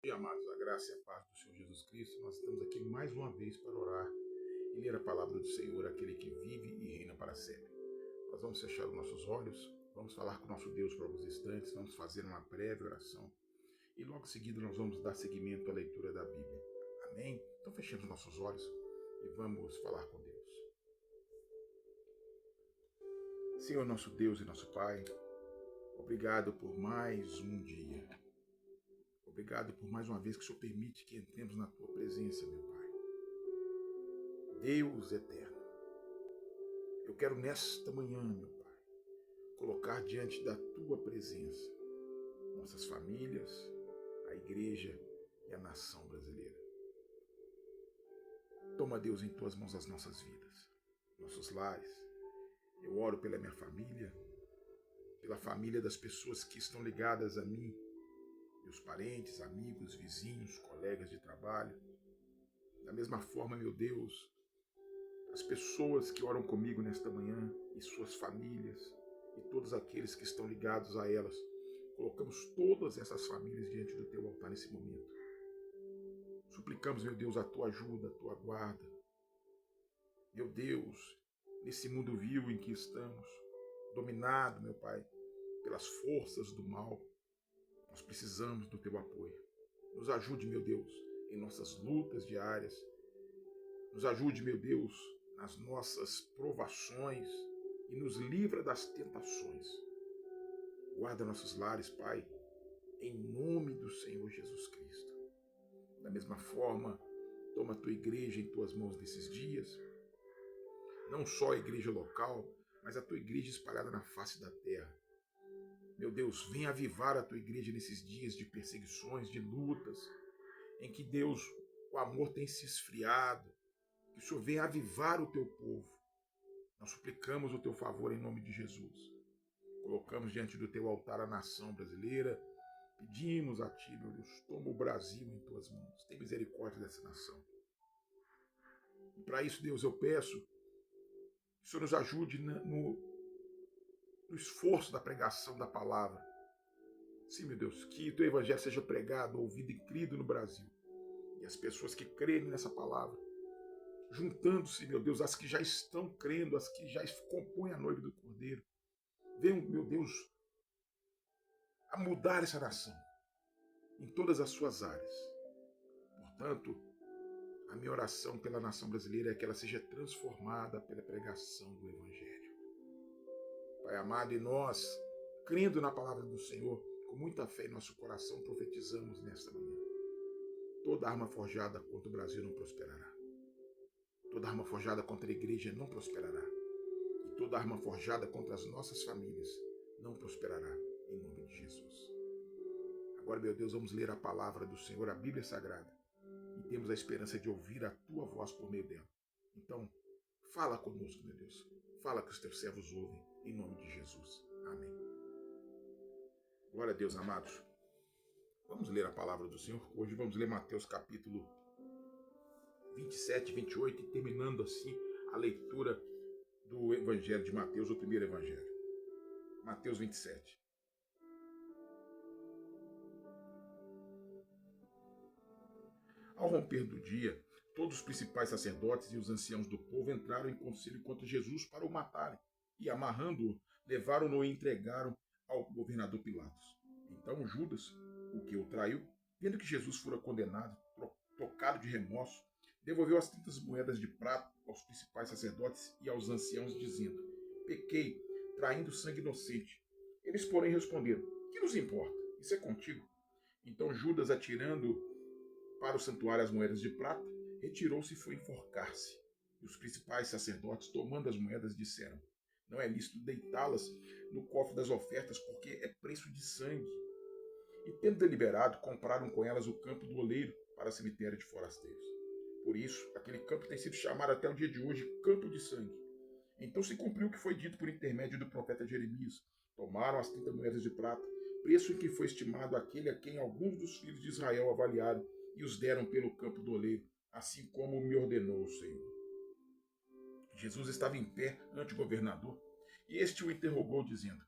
E amados, a graça e a paz do Senhor Jesus Cristo, nós estamos aqui mais uma vez para orar e ler a palavra do Senhor, aquele que vive e reina para sempre. Nós vamos fechar os nossos olhos, vamos falar com o nosso Deus por alguns instantes, vamos fazer uma breve oração e logo em seguida nós vamos dar seguimento à leitura da Bíblia. Amém? Então fechemos nossos olhos e vamos falar com Deus. Senhor nosso Deus e nosso Pai, obrigado por mais um dia. Obrigado por mais uma vez que o Senhor permite que entremos na Tua presença, meu Pai. Deus eterno, eu quero nesta manhã, meu Pai, colocar diante da Tua presença nossas famílias, a igreja e a nação brasileira. Toma, Deus, em Tuas mãos as nossas vidas, nossos lares. Eu oro pela minha família, pela família das pessoas que estão ligadas a mim, meus parentes, amigos, vizinhos, colegas de trabalho. Da mesma forma, meu Deus, as pessoas que oram comigo nesta manhã e suas famílias e todos aqueles que estão ligados a elas. Colocamos todas essas famílias diante do Teu altar nesse momento. Suplicamos, meu Deus, a Tua ajuda, a Tua guarda. Meu Deus, nesse mundo vil em que estamos, dominado, meu Pai, pelas forças do mal, nós precisamos do Teu apoio. Nos ajude, meu Deus, em nossas lutas diárias. Nos ajude, meu Deus, nas nossas provações e nos livra das tentações. Guarda nossos lares, Pai, em nome do Senhor Jesus Cristo. Da mesma forma, toma a Tua igreja em Tuas mãos nesses dias, não só a igreja local, mas a Tua igreja espalhada na face da terra. Meu Deus, venha avivar a Tua igreja nesses dias de perseguições, de lutas, em que, Deus, o amor tem se esfriado, que o Senhor venha avivar o Teu povo. Nós suplicamos o Teu favor em nome de Jesus. Colocamos diante do Teu altar a nação brasileira. Pedimos a Ti, meu Deus, toma o Brasil em Tuas mãos. Tem misericórdia dessa nação. E para isso, Deus, eu peço que o Senhor nos ajude no esforço da pregação da palavra. Sim, meu Deus, que o Teu Evangelho seja pregado, ouvido e crido no Brasil. E as pessoas que crerem nessa palavra, juntando-se, meu Deus, as que já estão crendo, as que já compõem a noiva do Cordeiro, venham, meu Deus, a mudar essa nação em todas as suas áreas. Portanto, a minha oração pela nação brasileira é que ela seja transformada pela pregação do Evangelho. Pai amado, e nós, crendo na palavra do Senhor, com muita fé em nosso coração, profetizamos nesta manhã. Toda arma forjada contra o Brasil não prosperará. Toda arma forjada contra a igreja não prosperará. E toda arma forjada contra as nossas famílias não prosperará, em nome de Jesus. Agora, meu Deus, vamos ler a palavra do Senhor, a Bíblia Sagrada, e temos a esperança de ouvir a Tua voz por meio dela. Então, fala conosco, meu Deus. Fala que os Teus servos ouvem, em nome de Jesus. Amém. Glória a Deus, amados. Vamos ler a palavra do Senhor. Hoje vamos ler Mateus capítulo 27, 28, e terminando assim a leitura do Evangelho de Mateus, o primeiro Evangelho. Mateus 27. Ao romper do dia, todos os principais sacerdotes e os anciãos do povo entraram em conselho contra Jesus para o matarem, e, amarrando-o, levaram-no e entregaram ao governador Pilatos. Então Judas, o que o traiu, vendo que Jesus fora condenado, tocado de remorso, devolveu as 30 moedas de prata aos principais sacerdotes e aos anciãos, dizendo: Pequei, traindo sangue inocente. Eles, porém, responderam: Que nos importa? Isso é contigo. Então Judas, atirando para o santuário as moedas de prata, retirou-se e foi enforcar-se. E os principais sacerdotes, tomando as moedas, disseram: Não é lícito deitá-las no cofre das ofertas, porque é preço de sangue. E, tendo deliberado, compraram com elas o campo do oleiro para cemitério de forasteiros. Por isso, aquele campo tem sido chamado até o dia de hoje Campo de Sangue. Então se cumpriu o que foi dito por intermédio do profeta Jeremias. Tomaram as 30 moedas de prata, preço em que foi estimado aquele a quem alguns dos filhos de Israel avaliaram, e os deram pelo campo do oleiro, assim como me ordenou o Senhor. Jesus estava em pé ante o governador, e este o interrogou, dizendo: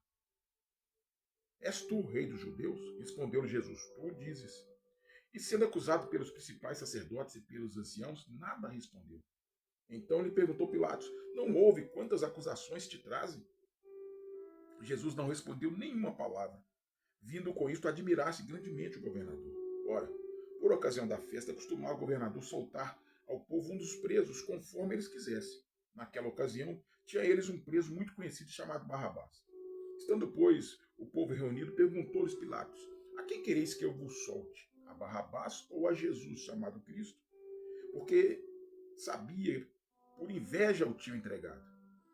És tu o rei dos judeus? Respondeu-lhe Jesus: Tu dizes. E sendo acusado pelos principais sacerdotes e pelos anciãos, nada respondeu. Então lhe perguntou Pilatos: não ouve quantas acusações te trazem? Jesus não respondeu nenhuma palavra, vindo com isto admirar-se grandemente o governador. Ora, por ocasião da festa, costumava o governador soltar ao povo um dos presos, conforme eles quisessem. Naquela ocasião, tinha eles um preso muito conhecido chamado Barrabás. Estando, pois, o povo reunido, perguntou-lhes Pilatos: a quem quereis que eu vos solte? A Barrabás ou a Jesus, chamado Cristo? Porque sabia, por inveja, o tinham entregado.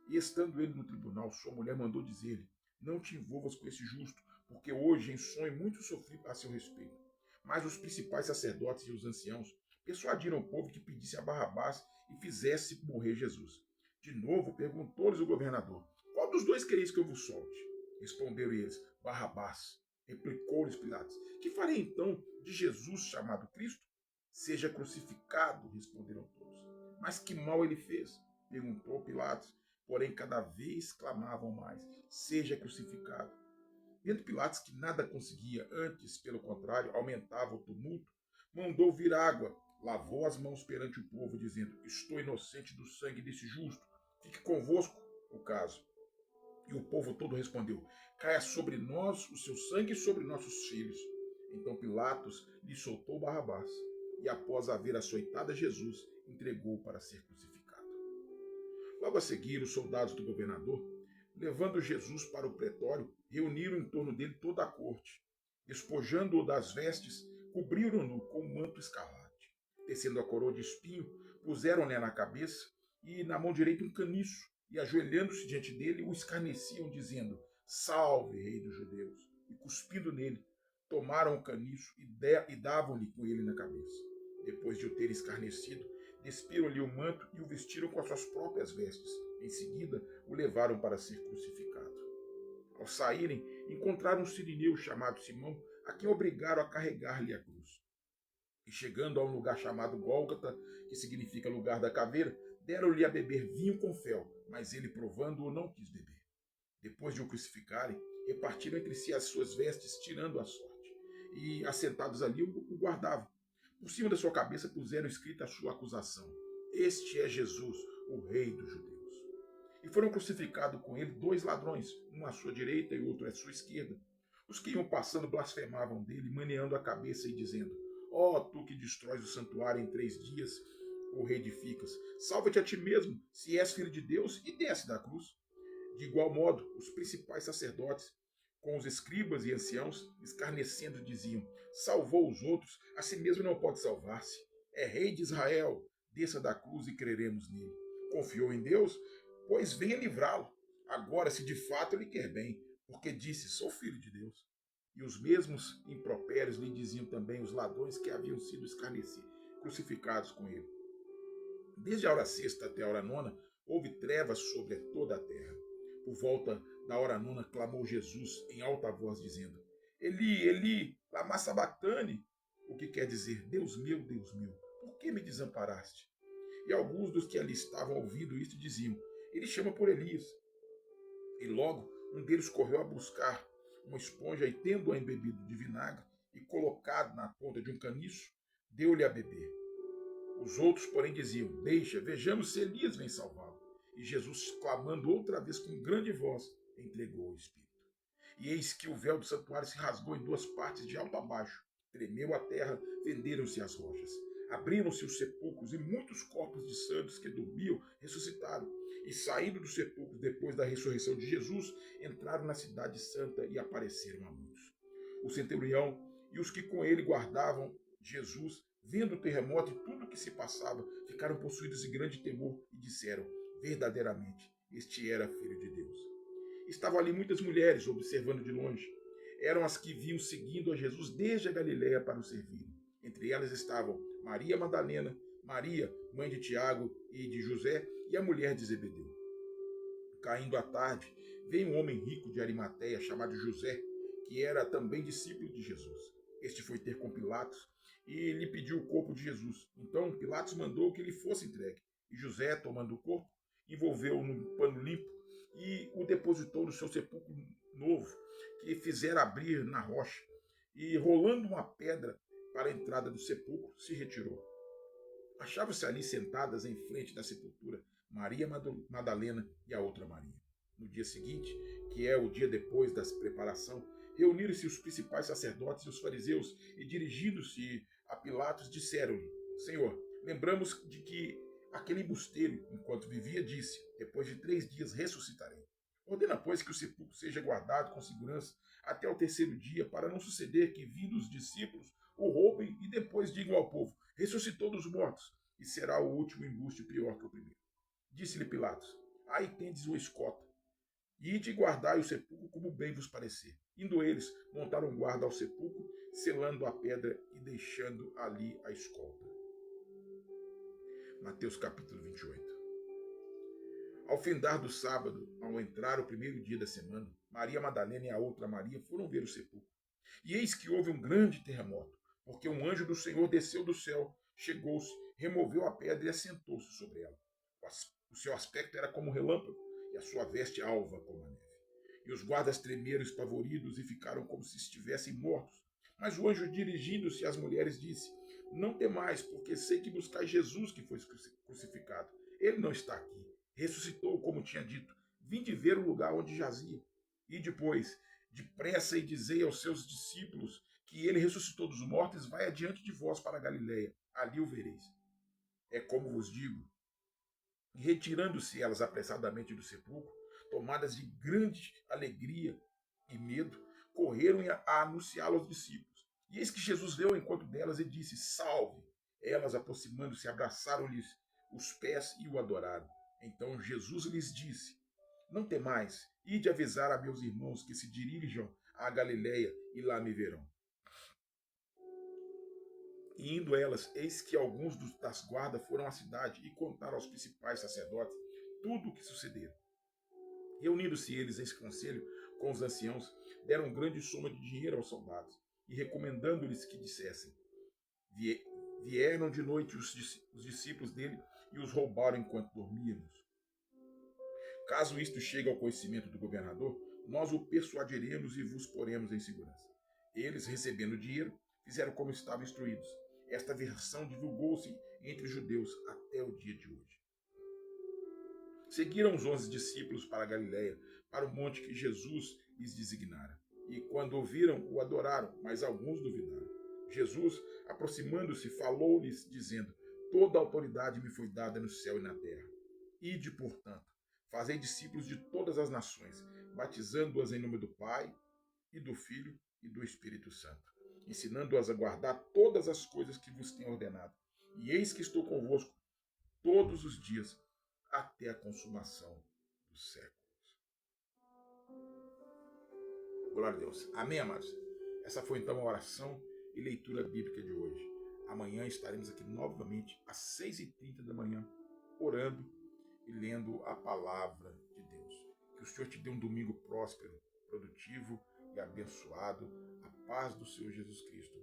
E estando ele no tribunal, sua mulher mandou dizer-lhe: não te envolvas com esse justo, porque hoje em sonho muito sofri a seu respeito. Mas os principais sacerdotes e os anciãos persuadiram o povo que pedisse a Barrabás e fizesse morrer Jesus. De novo perguntou-lhes o governador: qual dos dois quereis que eu vos solte? Responderam eles: Barrabás. Replicou-lhes Pilatos: que farei então de Jesus chamado Cristo? Seja crucificado, responderam todos. Mas que mal ele fez? Perguntou Pilatos. Porém, cada vez clamavam mais: seja crucificado. Vendo Pilatos que nada conseguia, antes, pelo contrário, aumentava o tumulto, mandou vir água, lavou as mãos perante o povo, dizendo: estou inocente do sangue desse justo, fique convosco o caso. E o povo todo respondeu: caia sobre nós o seu sangue e sobre nossos filhos. Então Pilatos lhe soltou Barrabás, e após haver açoitado a Jesus, entregou para ser crucificado. Logo a seguir, os soldados do governador, levando Jesus para o pretório, reuniram em torno dele toda a corte. Despojando-o das vestes, cobriram-no com um manto escarlate. Tecendo a coroa de espinho, puseram-lhe na cabeça e na mão direita um caniço, e ajoelhando-se diante dele, o escarneciam, dizendo: salve, rei dos judeus! E cuspindo nele, tomaram o caniço e davam-lhe com ele na cabeça. Depois de o ter escarnecido, despiram-lhe o manto e o vestiram com as suas próprias vestes. Em seguida, o levaram para ser crucificado. Ao saírem, encontraram um sirineu chamado Simão, a quem obrigaram a carregar-lhe a cruz. E chegando a um lugar chamado Gólgota, que significa lugar da caveira, deram-lhe a beber vinho com fel, mas ele, provando-o, não quis beber. Depois de o crucificarem, repartiram entre si as suas vestes, tirando a sorte. E, assentados ali, o guardavam. Por cima da sua cabeça puseram escrita a sua acusação: este é Jesus, o rei dos judeus. E foram crucificados com ele dois ladrões, um à sua direita e outro à sua esquerda. Os que iam passando blasfemavam dele, maneando a cabeça e dizendo: ó, tu que destróis o santuário em 3 dias, o reedificas, salva-te a ti mesmo, se és filho de Deus, e desce da cruz. De igual modo, os principais sacerdotes, com os escribas e anciãos, escarnecendo, diziam: salvou os outros, a si mesmo não pode salvar-se. É rei de Israel, desça da cruz e creremos nele. Confiou em Deus, pois venha livrá-lo. Agora, se de fato ele quer bem, porque disse: sou filho de Deus. E os mesmos impropérios lhe diziam também os ladrões que haviam sido escarnecidos, crucificados com ele. Desde a hora sexta até a hora nona, houve trevas sobre toda a terra. Por volta da hora nona, clamou Jesus em alta voz, dizendo: Eli, Eli, lama sabachthani, o que quer dizer: Deus meu, por que me desamparaste? E alguns dos que ali estavam ouvindo isto diziam: ele chama por Elias. E logo um deles correu a buscar uma esponja e, tendo-a embebido de vinagre e colocado na ponta de um caniço, deu-lhe a beber. Os outros, porém, diziam: deixa, vejamos se Elias vem salvá-lo. E Jesus, clamando outra vez com grande voz, entregou o Espírito. E eis que o véu do santuário se rasgou em 2 partes, de alto a baixo. Tremeu a terra, fenderam-se as rochas. Abriram-se os sepulcros e muitos corpos de santos que dormiam ressuscitaram. E saindo dos sepulcros depois da ressurreição de Jesus, entraram na cidade santa e apareceram a muitos. O centurião e os que com ele guardavam Jesus, vendo o terremoto e tudo o que se passava, ficaram possuídos de grande temor e disseram: verdadeiramente, este era filho de Deus. Estavam ali muitas mulheres observando de longe. Eram as que vinham seguindo a Jesus desde a Galiléia para o servir. Entre elas estavam Maria Madalena, Maria, mãe de Tiago e de José, e a mulher de Zebedeu. Caindo a tarde, veio um homem rico de Arimateia, chamado José, que era também discípulo de Jesus. Este foi ter com Pilatos e lhe pediu o corpo de Jesus. Então Pilatos mandou que lhe fosse entregue. E José, tomando o corpo, envolveu-o num pano limpo e o depositou no seu sepulcro novo, que fizera abrir na rocha. E rolando uma pedra, para a entrada do sepulcro, se retirou. Achavam-se ali sentadas em frente da sepultura Maria Madalena e a outra Maria. No dia seguinte, que é o dia depois da preparação, reuniram-se os principais sacerdotes e os fariseus e, dirigindo-se a Pilatos, disseram-lhe: Senhor, lembramos de que aquele embusteiro, enquanto vivia, disse: depois de 3 dias ressuscitarei. Ordena, pois, que o sepulcro seja guardado com segurança até o 3º dia, para não suceder que, vindo os discípulos, o roubem e depois digam ao povo: ressuscitou dos mortos, e será o último embuste pior que o primeiro. Disse-lhe Pilatos: aí tendes uma escota, e ide guardai o sepulcro como bem vos parecer. Indo eles, montaram guarda ao sepulcro, selando a pedra e deixando ali a escolta. Mateus capítulo 28. Ao findar do sábado, ao entrar o 1º dia da semana, Maria Madalena e a outra Maria foram ver o sepulcro. E eis que houve um grande terremoto, porque um anjo do Senhor desceu do céu, chegou-se, removeu a pedra e assentou-se sobre ela. O seu aspecto era como um relâmpago, e a sua veste alva como a neve. E os guardas tremeram espavoridos e ficaram como se estivessem mortos. Mas o anjo, dirigindo-se às mulheres, disse: não temais, porque sei que buscais Jesus que foi crucificado. Ele não está aqui. Ressuscitou, como tinha dito. Vinde ver o lugar onde jazia. E depois, depressa, e dizei aos seus discípulos que ele ressuscitou dos mortos, vai adiante de vós para a Galileia. Ali o vereis. É como vos digo. E retirando-se elas apressadamente do sepulcro, tomadas de grande alegria e medo, correram a anunciá-lo aos discípulos. E eis que Jesus veio ao encontro delas e disse: salve! Elas, aproximando-se, abraçaram-lhes os pés e o adoraram. Então Jesus lhes disse: não temais, ide avisar a meus irmãos que se dirijam à Galileia e lá me verão. E indo elas, eis que alguns das guardas foram à cidade e contaram aos principais sacerdotes tudo o que sucedera. Reunindo-se eles em conselho com os anciãos, deram grande soma de dinheiro aos soldados e recomendando-lhes que dissessem: vieram de noite os discípulos dele e os roubaram enquanto dormíamos. Caso isto chegue ao conhecimento do governador, nós o persuadiremos e vos poremos em segurança. Eles, recebendo o dinheiro, fizeram como estavam instruídos. Esta versão divulgou-se entre os judeus até o dia de hoje. Seguiram os 11 discípulos para a Galileia, para o monte que Jesus lhes designara. E quando ouviram, o adoraram, mas alguns duvidaram. Jesus, aproximando-se, falou-lhes, dizendo: toda a autoridade me foi dada no céu e na terra. Ide, portanto, fazei discípulos de todas as nações, batizando-as em nome do Pai, e do Filho, e do Espírito Santo, ensinando-as a guardar todas as coisas que vos tenho ordenado. E eis que estou convosco todos os dias, até a consumação dos séculos. Glória a Deus. Amém, amados? Essa foi então a oração e leitura bíblica de hoje. Amanhã estaremos aqui novamente às 6h30 da manhã, orando e lendo a palavra de Deus. Que o Senhor te dê um domingo próspero, produtivo e abençoado. A paz do Senhor Jesus Cristo